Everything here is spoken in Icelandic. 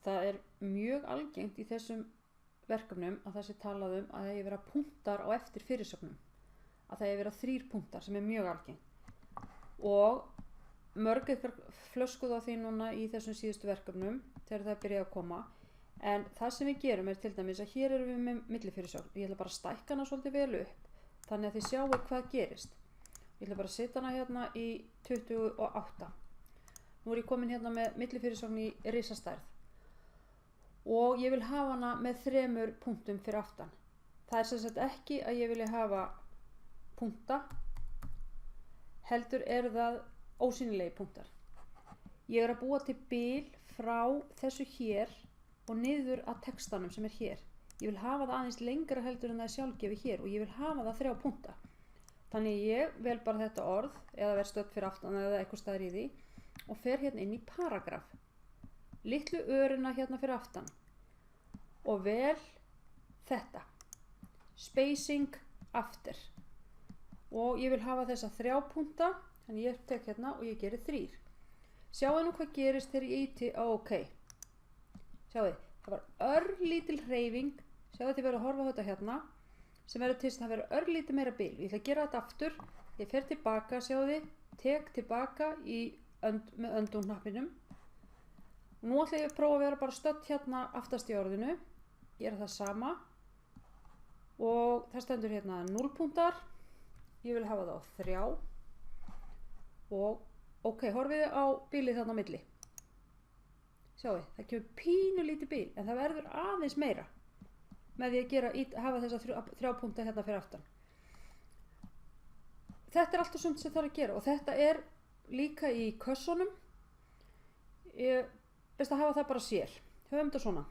Það mjög algengt í þessum verkefnum að það sé talað að það eigi vera punktar á eftir fyrirsögnum. Að það eigi vera 3 punktar sem mjög algengt. Og mörg ykkar flöskuð á því núna í þessum síðustu verkefnum þegar það byrjaði að koma. En það sem við gerum til dæmis að hér erum við með millifyrirsögn. Ég ætla bara að stækka hana svolítið vel upp þannig að þið sjáu hvað gerist. Ég ætla bara að setja hana hérna í 28. Nú ég komin hérna með millifyrirsögn í risastærð. Og ég vil hafa hana með 3 punktum fyrir aftan. Það sem sagt ekki að ég vilja hafa punkta, heldur það ósýnilegi punktar. Ég að búa til bil frá þessu hér og niður að textanum sem hér. Ég vil hafa það aðeins lengra heldur en það sjálfgefi hér og ég vil hafa það 3 punkta. Þannig ég vel bara þetta orð eða verð stödd fyrir aftan eða eitthvað staðar í því og fer hérna inn í paragraf. Litlu örina hérna fyrir aftan og vel þetta spacing after og ég vil hafa þessa 3 punkta þannig ég tek hérna og ég geri 3. Sjáu nú hvað gerist þegar ég íti á OK. Sjáu það var örlítil hreyfing. Sjáu þið verður að horfa á þetta hérna sem verður til þess að það verður örlítið meira bil. Ég ætla að gera þetta aftur. Ég fer tilbaka, sjáu þið, tek tilbaka með öndunhnappinum. Nú ætla ég að prófa að vera bara stödd hérna aftast í orðinu. Gera það sama. Og það stendur hérna 0 punktar. Ég vil hafa það á 3. Og ok, horfið á bilið þarna á milli. Sjáu, það kemur pínu lítið bil, en það verður aðeins meira með því að hafa þessa 3 punkta hérna fyrir aftan. Þetta alltaf sumt sem það að gera og þetta líka í kössunum. Best að hafa það bara sér. Höfum þetta svona.